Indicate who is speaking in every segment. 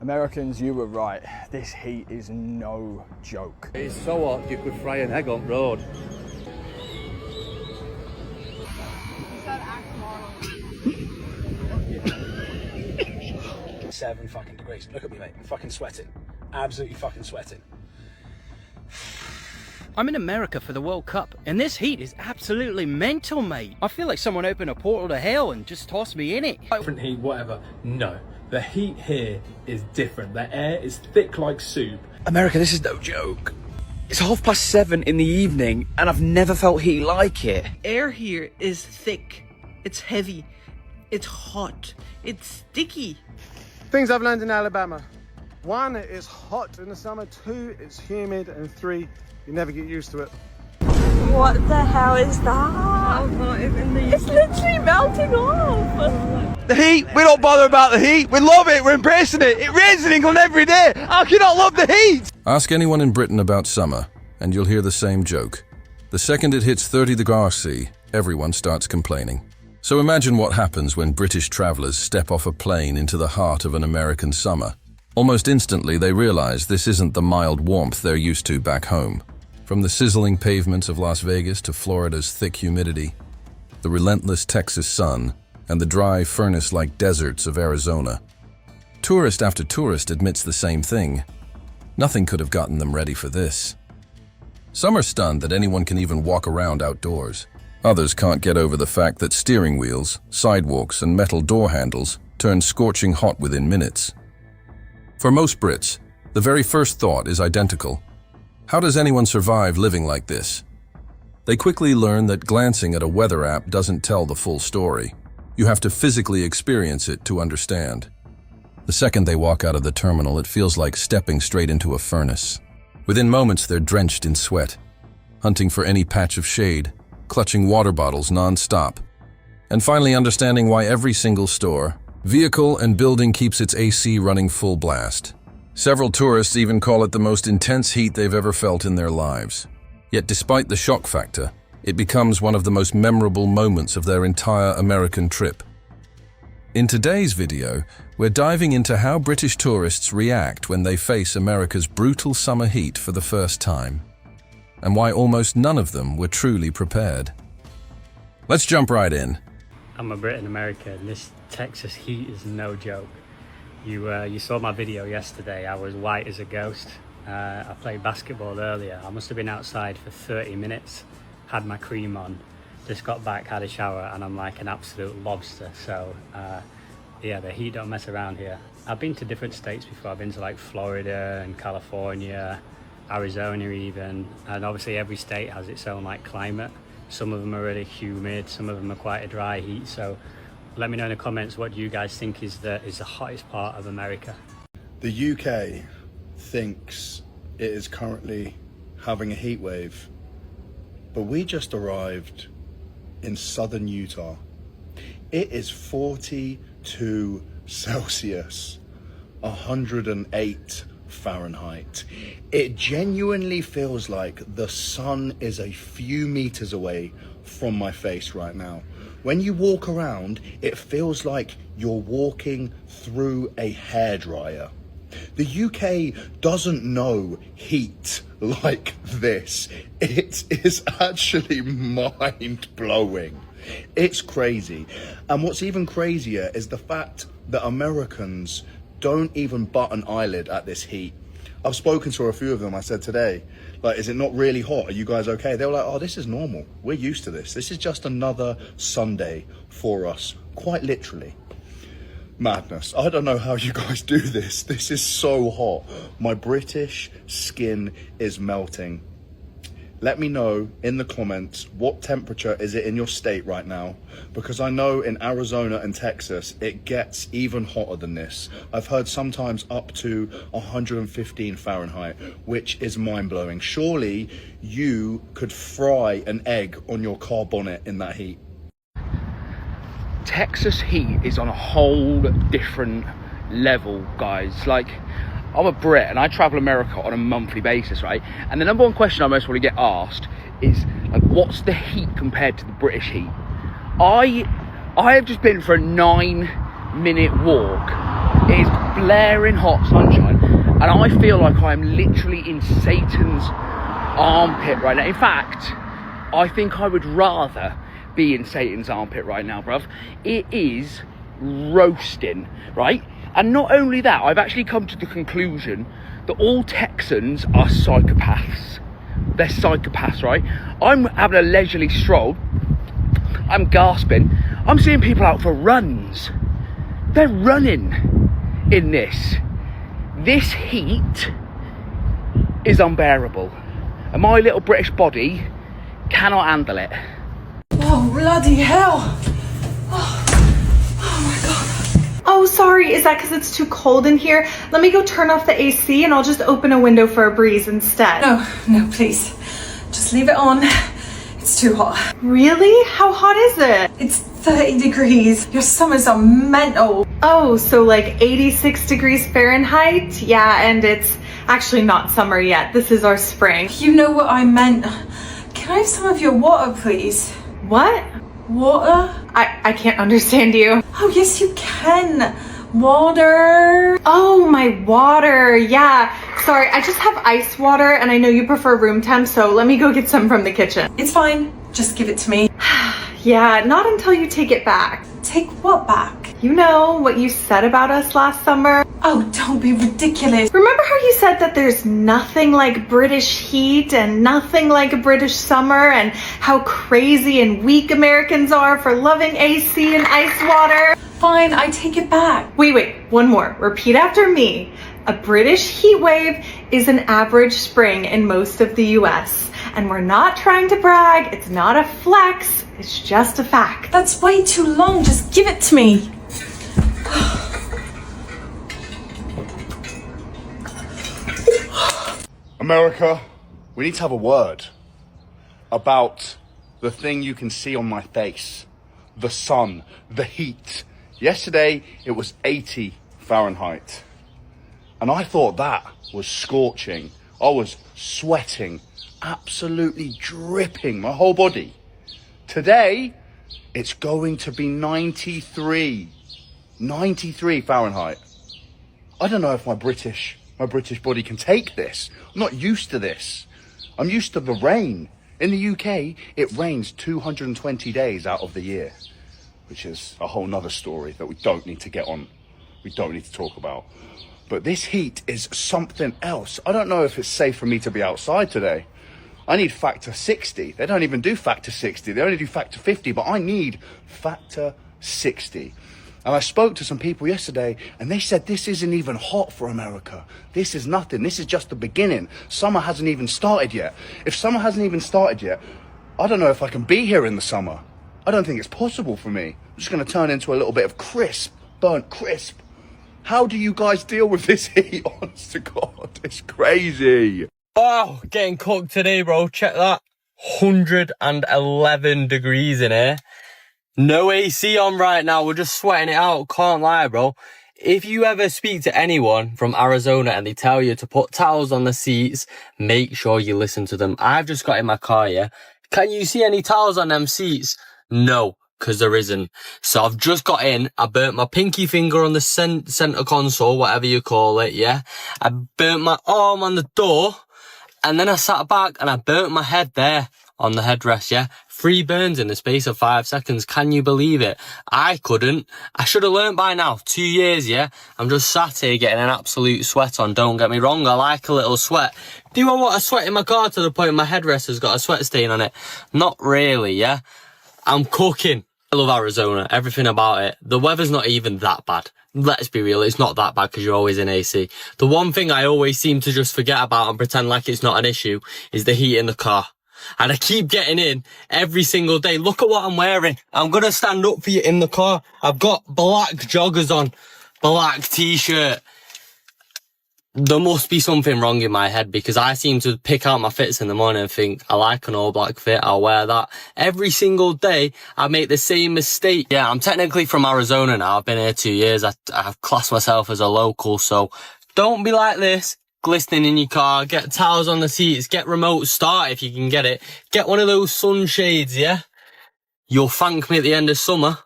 Speaker 1: Americans, you were right. This heat is no joke.
Speaker 2: It's so hot you could fry an egg on road.
Speaker 3: 7 fucking degrees. Look at me, mate. I'm fucking sweating. Absolutely fucking sweating.
Speaker 4: I'm in America for the World Cup, and this heat is absolutely mental, mate. I feel like someone opened a portal to hell and just tossed me in it.
Speaker 5: Different heat, whatever. No, the heat here is different. The air is thick like soup.
Speaker 6: America, this is no joke. It's 7:30 in the evening, and I've never felt heat like it.
Speaker 4: Air here is thick, it's heavy, it's hot, it's sticky.
Speaker 7: Things I've learned in Alabama. 1, it's hot in the summer. 2, it's humid. And 3, you never get used to it.
Speaker 8: What the hell is that? It's literally melting off.
Speaker 6: The heat, we don't bother about the heat. We love it, we're embracing it. It rains in England every day. How can you not love the heat?
Speaker 9: Ask anyone in Britain about summer, and you'll hear the same joke. The second it hits 30 degrees C, everyone starts complaining. So imagine what happens when British travelers step off a plane into the heart of an American summer. Almost instantly, they realize this isn't the mild warmth they're used to back home. From the sizzling pavements of Las Vegas to Florida's thick humidity, the relentless Texas sun, and the dry, furnace-like deserts of Arizona. Tourist after tourist admits the same thing. Nothing could have gotten them ready for this. Some are stunned that anyone can even walk around outdoors. Others can't get over the fact that steering wheels, sidewalks, and metal door handles turn scorching hot within minutes. For most Brits, the very first thought is identical. How does anyone survive living like this? They quickly learn that glancing at a weather app doesn't tell the full story. You have to physically experience it to understand. The second they walk out of the terminal, it feels like stepping straight into a furnace. Within moments, they're drenched in sweat, hunting for any patch of shade, clutching water bottles non-stop, and finally understanding why every single store, vehicle, and building keeps its AC running full blast. Several tourists even call it the most intense heat they've ever felt in their lives. Yet despite the shock factor, it becomes one of the most memorable moments of their entire American trip. In today's video, we're diving into how British tourists react when they face America's brutal summer heat for the first time, and why almost none of them were truly prepared. Let's jump right in.
Speaker 10: I'm a Brit in America, and this Texas heat is no joke. You saw my video yesterday. I was white as a ghost. I played basketball earlier. I must have been outside for 30 minutes, had my cream on, just got back, had a shower, and I'm like an absolute lobster. So yeah, the heat don't mess around here. I've been to different states before. I've been to like Florida and California, Arizona even, and obviously every state has its own like climate. Some of them are really humid, some of them are quite a dry heat. So let me know in the comments, what do you guys think is the hottest part of America?
Speaker 11: The UK thinks it is currently having a heat wave, but we just arrived in southern Utah. It is 42 Celsius, 108 Fahrenheit. It genuinely feels like the sun is a few meters away from my face right now. When you walk around, it feels like you're walking through a hairdryer. The UK doesn't know heat like this. It is actually mind-blowing. It's crazy. And what's even crazier is the fact that Americans don't even bat an eyelid at this heat. I've spoken to a few of them. I said today, like, is it not really hot? Are you guys okay? They were like, oh, this is normal. We're used to this. This is just another Sunday for us, quite literally. Madness. I don't know how you guys do this. This is so hot. My British skin is melting. Let me know in the comments, what temperature is it in your state right now? Because I know in Arizona and Texas, it gets even hotter than this. I've heard sometimes up to 115 Fahrenheit, which is mind-blowing. Surely you could fry an egg on your car bonnet in that heat.
Speaker 6: Texas heat is on a whole different level, guys. Like, I'm a Brit and I travel America on a monthly basis, right? And the number one question I most want to get asked is, like, what's the heat compared to the British heat? I have just been for a 9-minute walk It is blaring hot sunshine, and I feel like I'm literally in Satan's armpit right now. In fact, I think I would rather be in Satan's armpit right now, bruv. It is roasting, right? And not only that, I've actually come to the conclusion that all Texans are psychopaths. They're psychopaths, right? I'm having a leisurely stroll. I'm gasping. I'm seeing people out for runs. They're running in this. This heat is unbearable. And my little British body cannot handle it.
Speaker 8: Oh, bloody hell. Oh my God. Oh, sorry. Is that because it's too cold in here? Let me go turn off the AC and I'll just open a window for a breeze instead.
Speaker 12: No, please. Just leave it on. It's too hot.
Speaker 8: Really? How hot is it?
Speaker 12: It's 30 degrees. Your summers are mental.
Speaker 8: Oh, so like 86 degrees Fahrenheit? Yeah, and it's actually not summer yet. This is our spring.
Speaker 12: You know what I meant. Can I have some of your water, please?
Speaker 8: What?
Speaker 12: Water?
Speaker 8: I can't understand you.
Speaker 12: Oh, yes, you can. Water.
Speaker 8: Oh, my water. Yeah. Sorry, I just have ice water and I know you prefer room temp, so let me go get some from the kitchen.
Speaker 12: It's fine. Just give it to me.
Speaker 8: Yeah, not until you take it back.
Speaker 12: Take what back?
Speaker 8: You know what you said about us last summer?
Speaker 12: Oh, don't be ridiculous.
Speaker 8: Remember how you said that there's nothing like British heat and nothing like a British summer, and how crazy and weak Americans are for loving AC and ice water?
Speaker 12: Fine, I take it back.
Speaker 8: Wait, one more. Repeat after me. A British heat wave is an average spring in most of the US. And we're not trying to brag. It's not a flex. It's just a fact.
Speaker 12: That's way too long. Just give it to me.
Speaker 11: America, we need to have a word about the thing you can see on my face. The sun, the heat. Yesterday, it was 80 Fahrenheit. And I thought that was scorching. I was sweating, absolutely dripping my whole body. Today, it's going to be 93 Fahrenheit. I don't know if my British body can take this. I'm not used to this. I'm used to the rain. In the UK, it rains 220 days out of the year, which is a whole nother story that we don't need to get on. We don't need to talk about. But this heat is something else. I don't know if it's safe for me to be outside today. I need factor 60. They don't even do factor 60. They only do factor 50, but I need factor 60. And I spoke to some people yesterday and they said this isn't even hot for America. This is nothing. This is just the beginning. Summer hasn't even started yet. If summer hasn't even started yet, I don't know if I can be here in the summer. I don't think it's possible for me. I'm just going to turn into a little bit of crisp, burnt crisp. How do you guys deal with this heat? Honest to God, it's crazy.
Speaker 13: Oh, getting cooked today, bro. Check that. 111 degrees in here. No AC on right now. We're just sweating it out. Can't lie, bro. If you ever speak to anyone from Arizona and they tell you to put towels on the seats, make sure you listen to them. I've just got in my car, yeah. Can you see any towels on them seats? No, because there isn't. So I've just got in. I burnt my pinky finger on the center console, whatever you call it, yeah. I burnt my arm on the door. And then I sat back and I burnt my head there on the headrest, yeah. 3 burns in the space of 5 seconds. Can you believe it? I couldn't. I should have learnt by now. 2 years, yeah. I'm just sat here getting an absolute sweat on. Don't get me wrong. I like a little sweat. Do I want to sweat in my car to the point my headrest has got a sweat stain on it? Not really, yeah. I'm cooking. I love Arizona. Everything about it. The weather's not even that bad. Let's be real, it's not that bad because you're always in AC. The one thing I always seem to just forget about and pretend like it's not an issue is the heat in the car. And I keep getting in every single day. Look at what I'm wearing. I'm going to stand up for you in the car. I've got black joggers on, black t-shirt. There must be something wrong in my head because I seem to pick out my fits in the morning and think, I like an all black fit, I'll wear that. Every single day, I make the same mistake. Yeah, I'm technically from Arizona now. I've been here 2 years. I've classed myself as a local, so don't be like this. Glistening in your car, get towels on the seats, get remote start if you can get it. Get one of those sunshades, yeah? You'll thank me at the end of summer.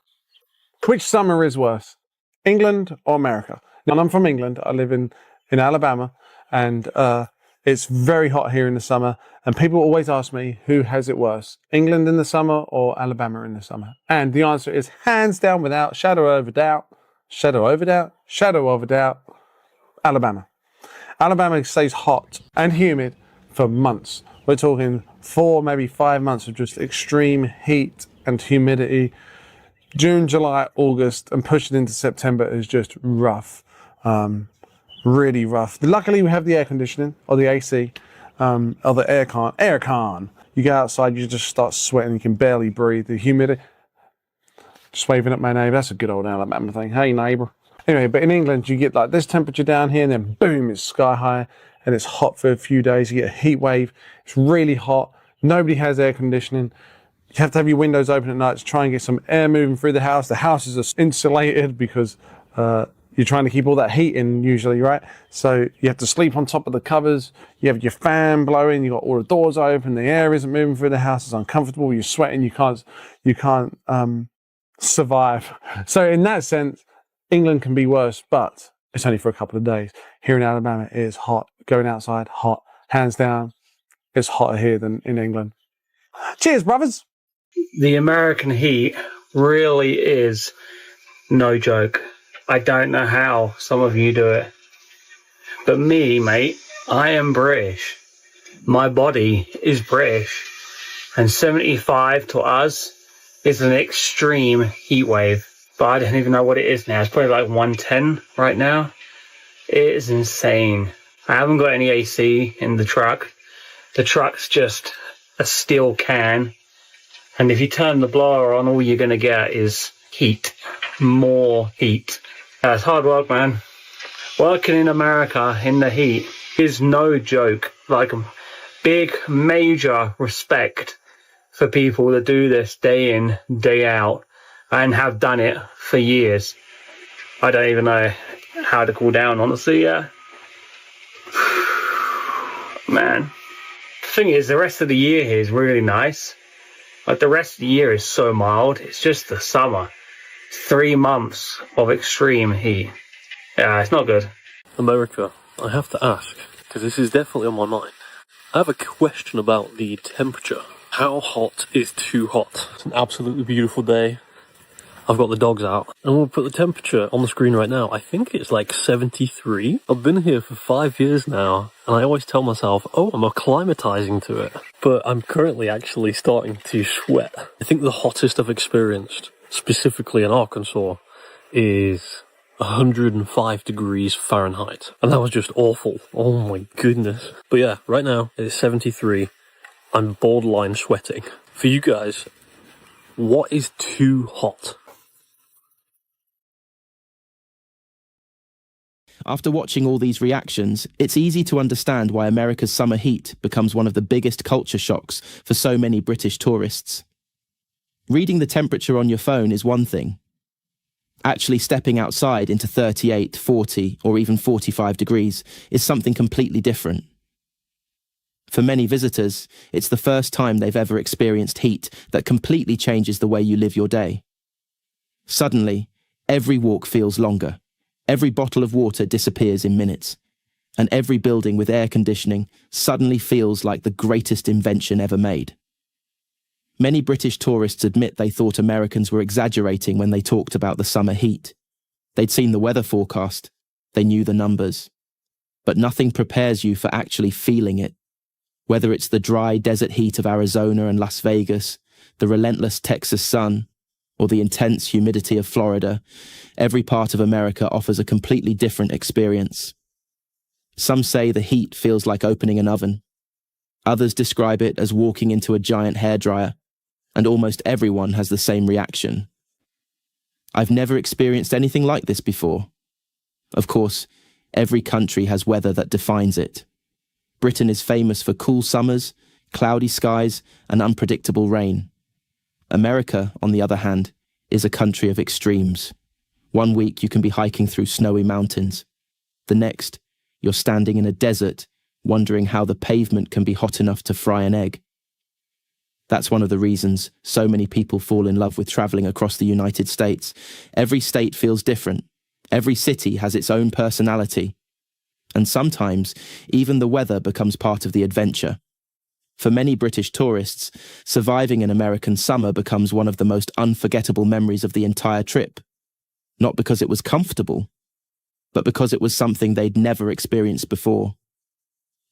Speaker 7: Which summer is worse, England or America? Now, I'm from England. I live in Alabama, and it's very hot here in the summer. And people always ask me, who has it worse, England in the summer or Alabama in the summer? And the answer is hands down, without shadow of a doubt, Alabama. Alabama stays hot and humid for months. We're talking 4, maybe 5 months of just extreme heat and humidity. June, July, August, and pushing into September is just rough. Really rough. Luckily, we have the air conditioning, or the AC, or the aircon. You go outside, you just start sweating, you can barely breathe. The humidity. Just waving at my neighbour. That's a good old Alabama thing. Hey, neighbour. Anyway, but in England, you get like this temperature down here, and then boom, it's sky high, and it's hot for a few days. You get a heat wave. It's really hot. Nobody has air conditioning. You have to have your windows open at night to try and get some air moving through the house. The houses are insulated because you're trying to keep all that heat in usually, right? So you have to sleep on top of the covers. You have your fan blowing. You've got all the doors open. The air isn't moving through the house. It's uncomfortable. You're sweating. You can't survive. So in that sense, England can be worse, but it's only for a couple of days. Here in Alabama, it is hot. Going outside, hot. Hands down, it's hotter here than in England. Cheers, brothers.
Speaker 10: The American heat really is no joke. I don't know how some of you do it. But me, mate, I am British. My body is British. And 75 to us is an extreme heat wave. But I don't even know what it is now. It's probably like 110 right now. It is insane. I haven't got any AC in the truck. The truck's just a steel can. And if you turn the blower on, all you're going to get is heat. More heat. It's hard work, man. Working in America in the heat is no joke. Like, big, major respect for people that do this day in, day out, and have done it for years. I don't even know how to cool down, honestly, yeah. Man. The thing is, the rest of the year here is really nice. Like, the rest of the year is so mild. It's just the summer. 3 months of extreme heat. Yeah, it's not good.
Speaker 14: America, I have to ask, because this is definitely on my mind. I have a question about the temperature. How hot is too hot? It's an absolutely beautiful day. I've got the dogs out. And we'll put the temperature on the screen right now. I think it's like 73. I've been here for 5 years now, and I always tell myself, oh, I'm acclimatizing to it. But I'm currently actually starting to sweat. I think the hottest I've experienced, specifically in Arkansas, is 105 degrees Fahrenheit. And that was just awful. Oh my goodness. But yeah, right now it's 73. I'm borderline sweating. For you guys, what is too hot?
Speaker 15: After watching all these reactions, it's easy to understand why America's summer heat becomes one of the biggest culture shocks for so many British tourists. Reading the temperature on your phone is one thing. Actually stepping outside into 38, 40, or even 45 degrees is something completely different. For many visitors, it's the first time they've ever experienced heat that completely changes the way you live your day. Suddenly, every walk feels longer. Every bottle of water disappears in minutes. And every building with air conditioning suddenly feels like the greatest invention ever made. Many British tourists admit they thought Americans were exaggerating when they talked about the summer heat. They'd seen the weather forecast. They knew the numbers. But nothing prepares you for actually feeling it. Whether it's the dry desert heat of Arizona and Las Vegas, the relentless Texas sun, or the intense humidity of Florida, every part of America offers a completely different experience. Some say the heat feels like opening an oven. Others describe it as walking into a giant hairdryer, and almost everyone has the same reaction. I've never experienced anything like this before. Of course, every country has weather that defines it. Britain is famous for cool summers, cloudy skies, and unpredictable rain. America, on the other hand, is a country of extremes. One week you can be hiking through snowy mountains. The next, you're standing in a desert, wondering how the pavement can be hot enough to fry an egg. That's one of the reasons so many people fall in love with traveling across the United States. Every state feels different. Every city has its own personality. And sometimes, even the weather becomes part of the adventure. For many British tourists, surviving an American summer becomes one of the most unforgettable memories of the entire trip. Not because it was comfortable, but because it was something they'd never experienced before.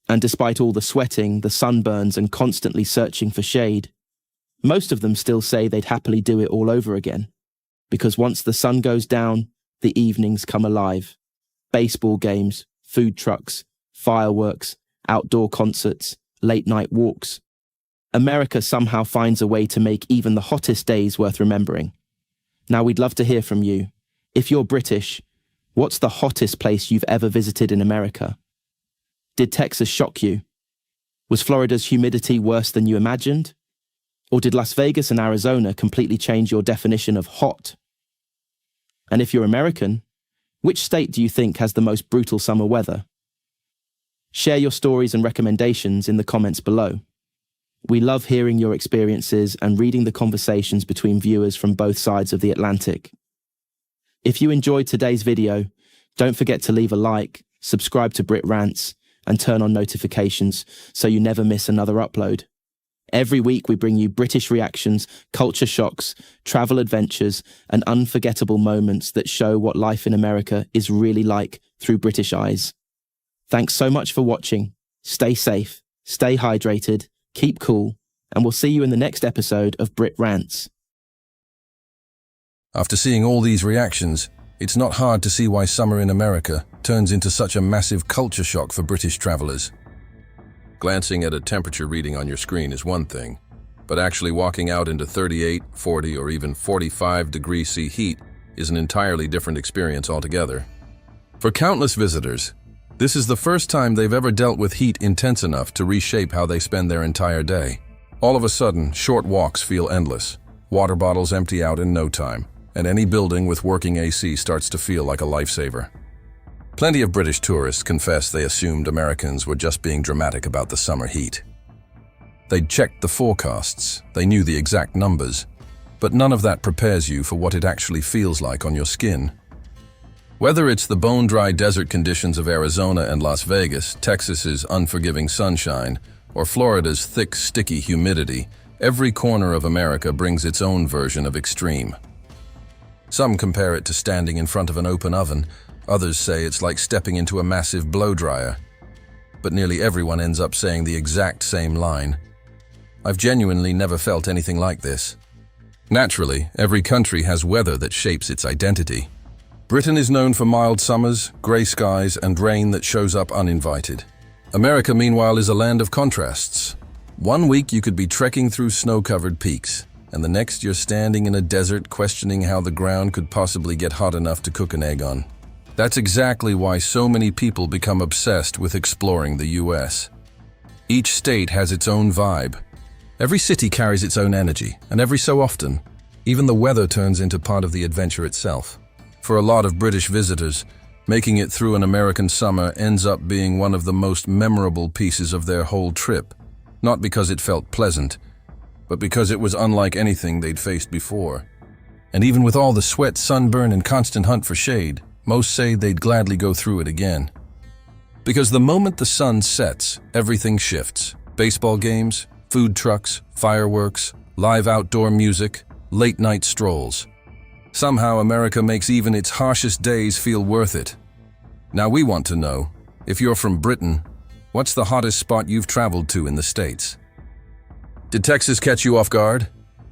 Speaker 15: And despite all the sweating, the sunburns, and constantly searching for shade, most of them still say they'd happily do it all over again. Because once the sun goes down, the evenings come alive. Baseball games, food trucks, fireworks, outdoor concerts, late-night walks. America somehow finds a way to make even the hottest days worth remembering. Now, we'd love to hear from you. If you're British, what's the hottest place you've ever visited in America? Did Texas shock you? Was Florida's humidity worse than you imagined? Or did Las Vegas and Arizona completely change your definition of hot? And if you're American, which state do you think has the most brutal summer weather? Share your stories and recommendations in the comments below. We love hearing your experiences and reading the conversations between viewers from both sides of the Atlantic. If you enjoyed today's video, don't forget to leave a like, subscribe to Brit Rants, and turn on notifications so you never miss another upload. Every week we bring you British reactions, culture shocks, travel adventures, and unforgettable moments that show what life in America is really like through British eyes. Thanks so much for watching. Stay safe, stay hydrated, keep cool, and we'll see you in the next episode of Brit Rants.
Speaker 9: After seeing all these reactions, it's not hard to see why summer in America turns into such a massive culture shock for British travelers. Glancing at a temperature reading on your screen is one thing, but actually walking out into 38, 40, or even 45 degrees C heat is an entirely different experience altogether. For countless visitors, this is the first time they've ever dealt with heat intense enough to reshape how they spend their entire day. All of a sudden, short walks feel endless. Water bottles empty out in no time, and any building with working AC starts to feel like a lifesaver. Plenty of British tourists confess they assumed Americans were just being dramatic about the summer heat. They'd checked the forecasts, they knew the exact numbers, but none of that prepares you for what it actually feels like on your skin. Whether it's the bone-dry desert conditions of Arizona and Las Vegas, Texas's unforgiving sunshine, or Florida's thick, sticky humidity, every corner of America brings its own version of extreme. Some compare it to standing in front of an open oven, others say it's like stepping into a massive blow-dryer. But nearly everyone ends up saying the exact same line. I've genuinely never felt anything like this. Naturally, every country has weather that shapes its identity. Britain is known for mild summers, grey skies, and rain that shows up uninvited. America, meanwhile, is a land of contrasts. One week you could be trekking through snow-covered peaks, and the next you're standing in a desert questioning how the ground could possibly get hot enough to cook an egg on. That's exactly why so many people become obsessed with exploring the US. Each state has its own vibe. Every city carries its own energy, and every so often, even the weather turns into part of the adventure itself. For a lot of British visitors, making it through an American summer ends up being one of the most memorable pieces of their whole trip, not because it felt pleasant, but because it was unlike anything they'd faced before. And even with all the sweat, sunburn, and constant hunt for shade, most say they'd gladly go through it again. Because the moment the sun sets, everything shifts. Baseball games, food trucks, fireworks, live outdoor music, late-night strolls. Somehow America makes even its harshest days feel worth it. Now we want to know, if you're from Britain, what's the hottest spot you've traveled to in the States? Did Texas catch you off guard?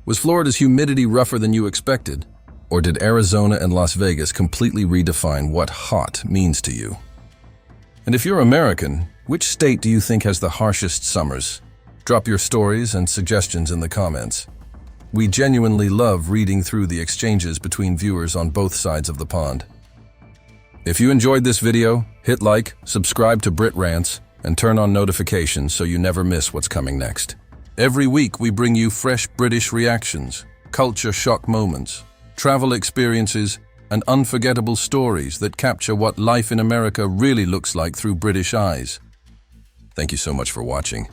Speaker 9: Was Florida's humidity rougher than you expected? Or did Arizona and Las Vegas completely redefine what hot means to you? And if you're American, which state do you think has the harshest summers? Drop your stories and suggestions in the comments. We genuinely love reading through the exchanges between viewers on both sides of the pond. If you enjoyed this video, hit like, subscribe to Brit Rants, and turn on notifications so you never miss what's coming next. Every week we bring you fresh British reactions, culture shock moments, travel experiences, and unforgettable stories that capture what life in America really looks like through British eyes. Thank you so much for watching.